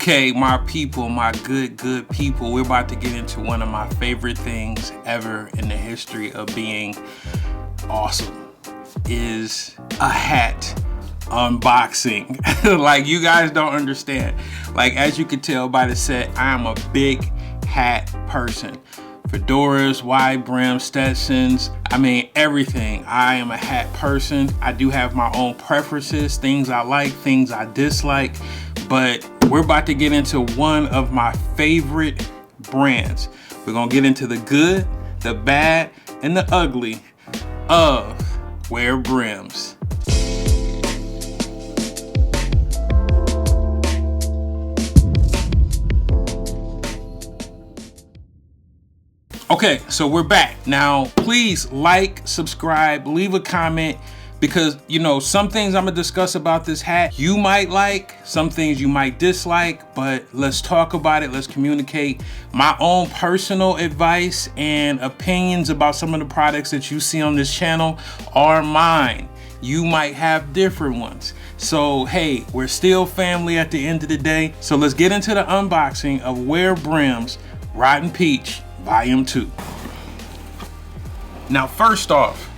Okay, my people, my good people, we're about to get into one of my favorite things ever in the history of being awesome, is a hat unboxing. Like, you guys don't understand. Like, as you can tell by the set, I am a big hat person. Fedoras, wide brims, Stetsons, I mean everything. I am a hat person. I do have my own preferences, things I like, things I dislike, but we're about to get into one of my favorite brands. We're gonna get into the good, the bad, and the ugly of wear brims. Okay, so we're back. Now, please like, subscribe, leave a comment, because, you know, some things I'm gonna discuss about this hat you might like, some things you might dislike, but let's talk about it, let's communicate. My own personal advice and opinions about some of the products that you see on this channel are mine. You might have different ones. So, hey, we're still family at the end of the day. So let's get into the unboxing of Wear Brims Rotten Peach Volume 2. Now, first off,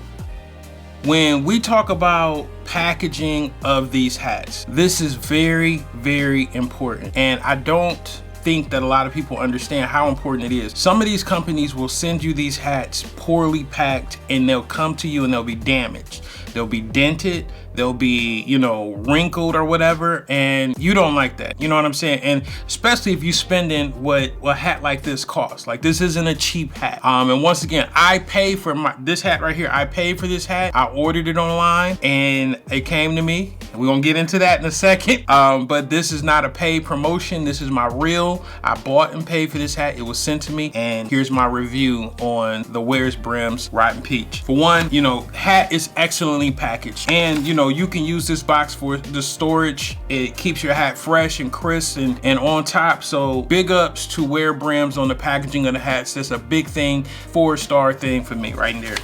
when we talk about packaging of these hats, this is very, very important. And I don't think that a lot of people understand how important it is. Some of these companies will send you these hats poorly packed, and they'll come to you and they'll be damaged. They'll be dented, they'll be, you know, wrinkled or whatever, and you don't like that. You know what I'm saying? And especially if you're spending what a hat like this costs. Like, this isn't a cheap hat. And once again, I pay for this hat right here. I paid for this hat. I ordered it online and it came to me. We're gonna get into that in a second. But this is not a paid promotion. This is my real. I bought and paid for this hat. It was sent to me, and here's my review on the Wear Brims Rotten Peach. For one, you know, hat is excellently packaged, and you know, you can use this box for the storage. It keeps your hat fresh and crisp and on top. So big ups to Wear Brims on the packaging of the hats. That's a big thing, 4-star thing for me right there.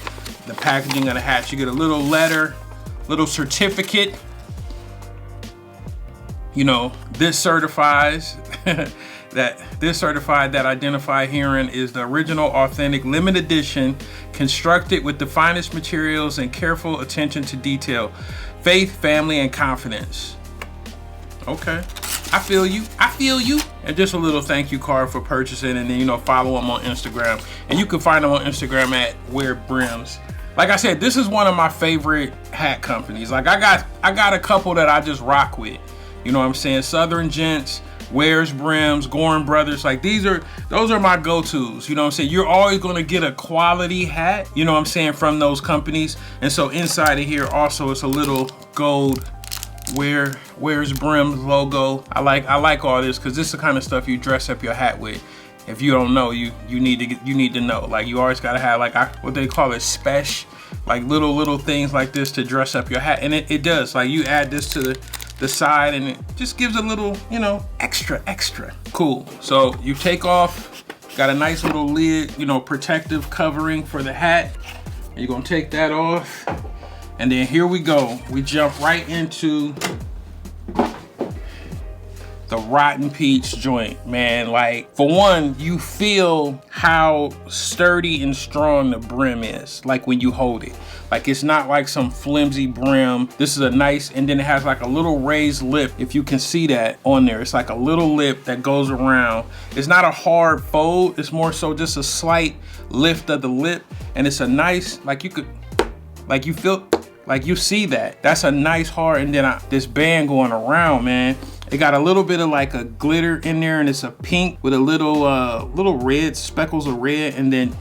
The packaging of the hats, you get a little letter, little certificate. You know, this certifies that identify herein is the original, authentic, limited edition, constructed with the finest materials and careful attention to detail, faith, family, and confidence. Okay, I feel you. And just a little thank you card for purchasing, and then, you know, follow them on Instagram, and you can find them on Instagram at Wear Brims. Like I said, this is one of my favorite hat companies. Like, I got a couple that I just rock with. You know what I'm saying? Southern Gents, Wears Brims, Gorin Brothers, like those are my go-tos. You know what I'm saying? You're always gonna get a quality hat, you know what I'm saying, from those companies. And so inside of here also, it's a little gold Wears Brims logo. I like all this, because this is the kind of stuff you dress up your hat with. If you don't know, you need to know. Like, you always gotta have, like, what they call it, special, like little things like this to dress up your hat. And it does. Like, you add this to the side, and it just gives a little, you know, extra cool. So you take off, got a nice little lid, you know, protective covering for the hat. And you're gonna take that off, and then here we go. We jump right into the Rotten Peach joint, man. Like, for one, you feel how sturdy and strong the brim is, like when you hold it. Like, it's not like some flimsy brim. This is a nice, and then it has like a little raised lip, if you can see that on there. It's like a little lip that goes around. It's not a hard fold, it's more so just a slight lift of the lip, and it's a nice, like, you could, like, you feel, like, you see that. That's a nice hard, and then this band going around, man. It got a little bit of like a glitter in there, and it's a pink with a little red, speckles of red, and then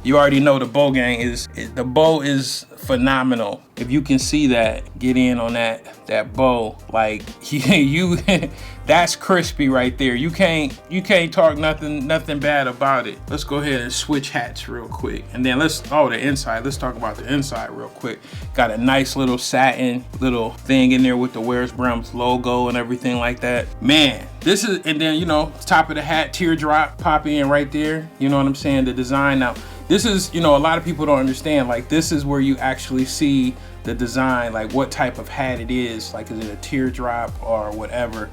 you already know the bow gang the bow is phenomenal. If you can see that, get in on that bow. Like, you that's crispy right there. You can't talk nothing bad about it. Let's go ahead and switch hats real quick, and then the inside. Let's talk about the inside real quick. Got a nice little satin little thing in there with the Wear Brims logo and everything like that. Man, this is, and then, you know, top of the hat, teardrop popping in right there. You know what I'm saying? The design. Now, this is, you know, a lot of people don't understand, like, this is where you actually see the design, like what type of hat it is. Like, is it a teardrop or whatever?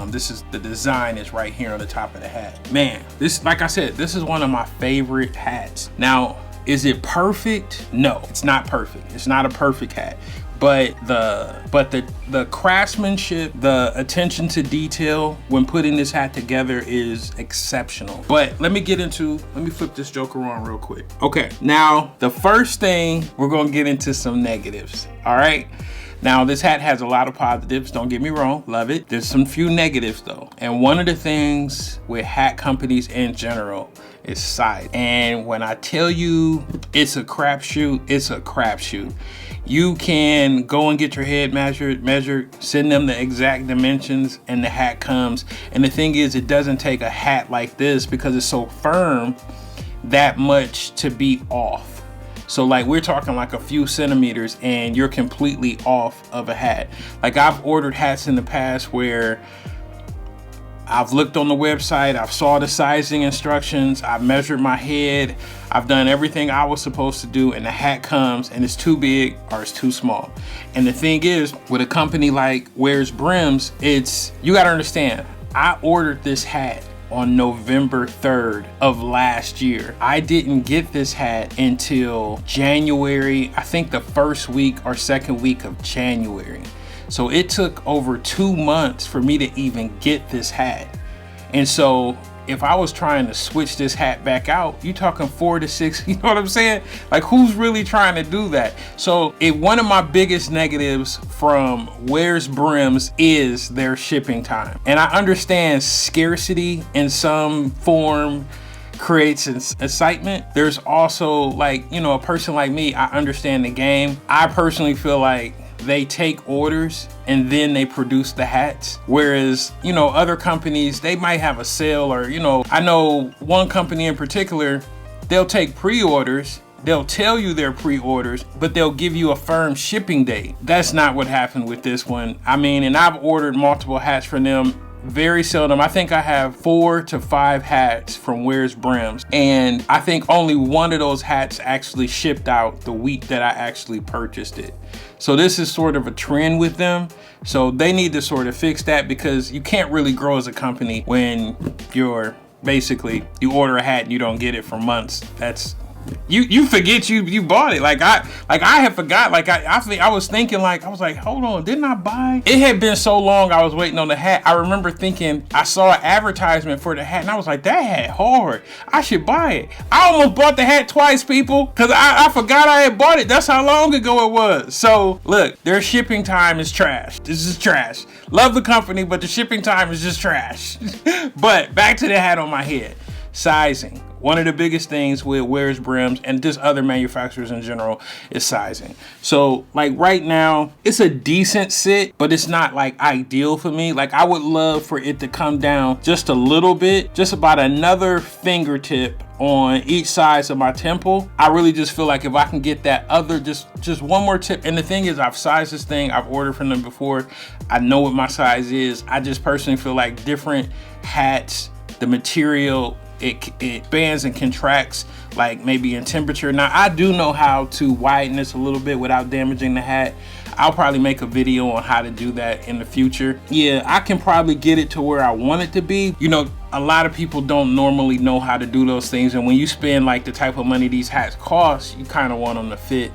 This is the design is right here on the top of the hat. Man, this, like I said, this is one of my favorite hats. Now, is it perfect? No, it's not perfect. It's not a perfect hat. But the craftsmanship, the attention to detail when putting this hat together is exceptional. But let me flip this joker on real quick. Okay, now the first thing, we're gonna get into some negatives, all right? Now, this hat has a lot of positives, don't get me wrong, love it. There's some few negatives though. And one of the things with hat companies in general is size. And when I tell you it's a crapshoot, it's a crapshoot. You can go and get your head measured, send them the exact dimensions, and the hat comes. And the thing is, it doesn't take a hat like this, because it's so firm, that much to be off. So like, we're talking like a few centimeters and you're completely off of a hat. Like, I've ordered hats in the past where I've looked on the website, I've saw the sizing instructions, I've measured my head, I've done everything I was supposed to do, and the hat comes and it's too big or it's too small. And the thing is, with a company like Brims, you gotta understand, I ordered this hat on November 3rd of last year. I didn't get this hat until January, I think the first week or second week of January. So it took over 2 months for me to even get this hat. And so if I was trying to switch this hat back out, you talking 4 to 6, you know what I'm saying? Like, who's really trying to do that? So one of my biggest negatives from Brims is their shipping time. And I understand scarcity in some form creates excitement. There's also, like, you know, a person like me, I understand the game. I personally feel like they take orders and then they produce the hats. Whereas, you know, other companies, they might have a sale, or, you know, I know one company in particular, they'll take pre-orders, they'll tell you they're pre-orders, but they'll give you a firm shipping date. That's not what happened with this one. I mean, and I've ordered multiple hats from them. Very seldom. I think I have 4 to 5 hats from Brims, and I think only one of those hats actually shipped out the week that I actually purchased it. So this is sort of a trend with them. So they need to sort of fix that, because you can't really grow as a company when you're basically, you order a hat and you don't get it for months. That's, you forget you bought it. Like I had forgot. Like I was thinking, like, I was like, hold on, didn't I buy? It had been so long I was waiting on the hat. I remember thinking, I saw an advertisement for the hat and I was like, that hat hard, I should buy it. I almost bought the hat twice, people, because I forgot I had bought it. That's how long ago it was. So look, their shipping time is trash. This is trash. Love the company, but the shipping time is just trash. But back to the hat on my head. Sizing. One of the biggest things with Brims and just other manufacturers in general is sizing. So like right now, it's a decent sit, but it's not like ideal for me. Like, I would love for it to come down just a little bit, just about another fingertip on each side of my temple. I really just feel like if I can get that other, just one more tip. And the thing is, I've sized this thing, I've ordered from them before. I know what my size is. I just personally feel like different hats, the material, it bands and contracts, like maybe in temperature. Now, I do know how to widen this a little bit without damaging the hat. I'll probably make a video on how to do that in the future. Yeah, I can probably get it to where I want it to be. You know, a lot of people don't normally know how to do those things, and when you spend like the type of money these hats cost, you kind of want them to fit,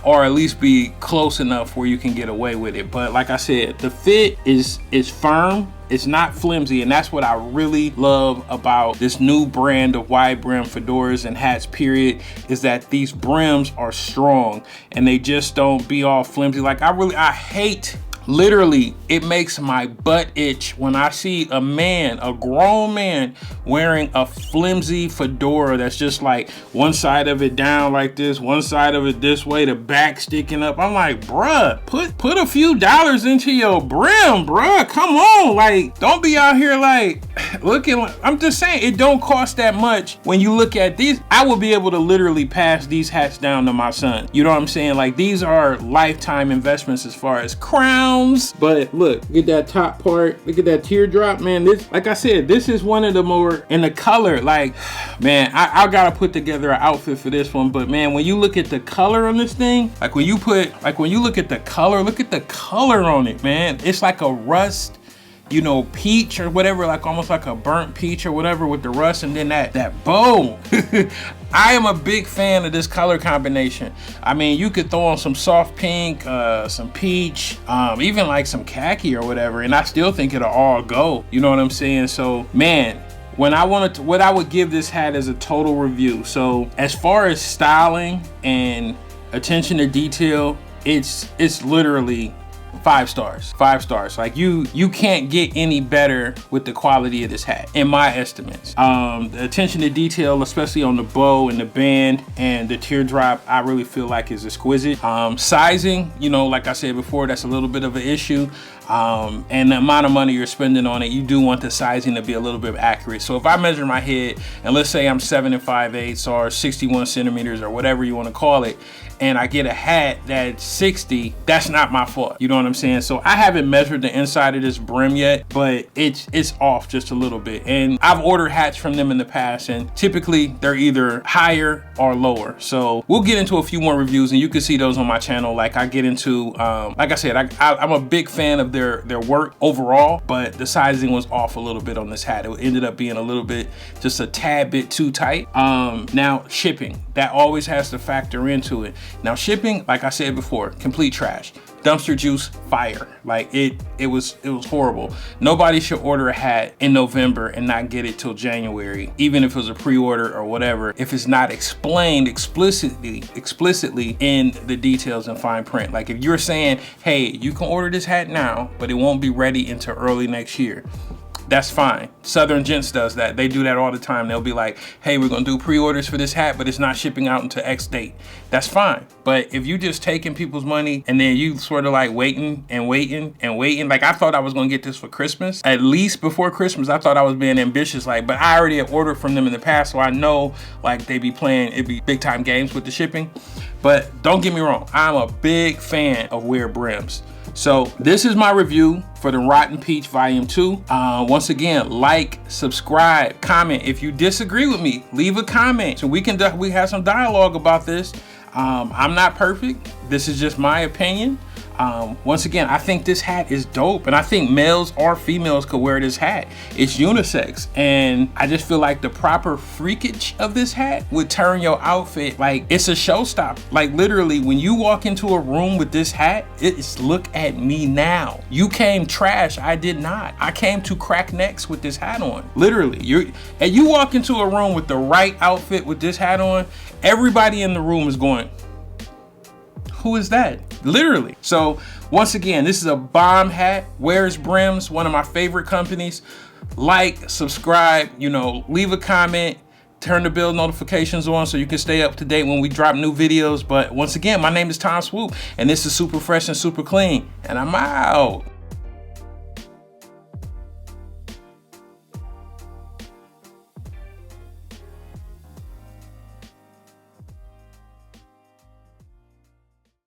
or at least be close enough where you can get away with it. But like I said, the fit is firm. It's not flimsy, and that's what I really love about this new brand of wide brim fedoras and hats, period, is that these brims are strong and they just don't be all flimsy. Like, I hate, literally, it makes my butt itch when I see a man, a grown man, wearing a flimsy fedora that's just like one side of it down like this, one side of it this way, the back sticking up. I'm like, bruh, put a few dollars into your brim, bruh. Come on, like, don't be out here like looking like, I'm just saying, it don't cost that much. When you look at these, I will be able to literally pass these hats down to my son. You know what I'm saying? Like, these are lifetime investments as far as crowns. But look, get that top part, look at that teardrop, man. This, like I said, this is one of the more, in the color, like, man, I gotta put together an outfit for this one. But man, when you look at the color on this thing, when you look at the color, look at the color on it, man. It's like a rust you know, peach or whatever, like almost like a burnt peach or whatever with the rust, and then that bow. I am a big fan of this color combination. I mean, you could throw on some soft pink, some peach, even like some khaki or whatever, and I still think it'll all go. You know what I'm saying? So, man, what I would give this hat as a total review. So, as far as styling and attention to detail, it's literally 5 stars. 5 stars. Like you can't get any better with the quality of this hat, in my estimates. The attention to detail, especially on the bow and the band and the teardrop, I really feel like is exquisite. Sizing, you know, like I said before, that's a little bit of an issue. And the amount of money you're spending on it, you do want the sizing to be a little bit accurate. So if I measure my head, and let's say I'm 7 5/8 or 61 centimeters or whatever you want to call it, and I get a hat that's 60, that's not my fault. You know what I'm saying? So I haven't measured the inside of this brim yet, but it's off just a little bit. And I've ordered hats from them in the past, and typically they're either higher or lower. So we'll get into a few more reviews, and you can see those on my channel. Like I get into, like I said, I'm a big fan of their work overall, but the sizing was off a little bit on this hat. It ended up being a little bit, just a tad bit too tight. Now shipping, that always has to factor into it. Now shipping, like I said before, complete trash. Dumpster juice, fire. Like it was horrible. Nobody should order a hat in November and not get it till January, even if it was a pre-order or whatever, if it's not explained explicitly in the details and fine print. Like if you're saying, hey, you can order this hat now, but it won't be ready until early next year, that's fine. Southern Gents does that. They do that all the time. They'll be like, hey, we're gonna do pre-orders for this hat, but it's not shipping out until X date. That's fine. But if you just taking people's money and then you sort of like waiting, like I thought I was gonna get this for Christmas, at least before Christmas, I thought I was being ambitious, like, but I already have ordered from them in the past, so I know like they be playing, it'd be big time games with the shipping. But don't get me wrong, I'm a big fan of weird brims. So this is my review for the Rotten Peach Volume 2. Once again, like, subscribe, comment. If you disagree with me, leave a comment so we have some dialogue about this. I'm not perfect. This is just my opinion. Once again, I think this hat is dope, and I think males or females could wear this hat. It's unisex, and I just feel like the proper freakage of this hat would turn your outfit, like, it's a showstopper. Like literally, when you walk into a room with this hat, it's look at me now. You came trash, I did not. I came to crack necks with this hat on. Literally, you walk into a room with the right outfit with this hat on, everybody in the room is going, who is that? Literally. So once again, this is a bomb hat. Where's Brims? One of my favorite companies. Like, subscribe, you know, leave a comment, turn the bell notifications on so you can stay up to date when we drop new videos. But once again, my name is Tom Swoop, and this is Super Fresh and Super Clean, and I'm out.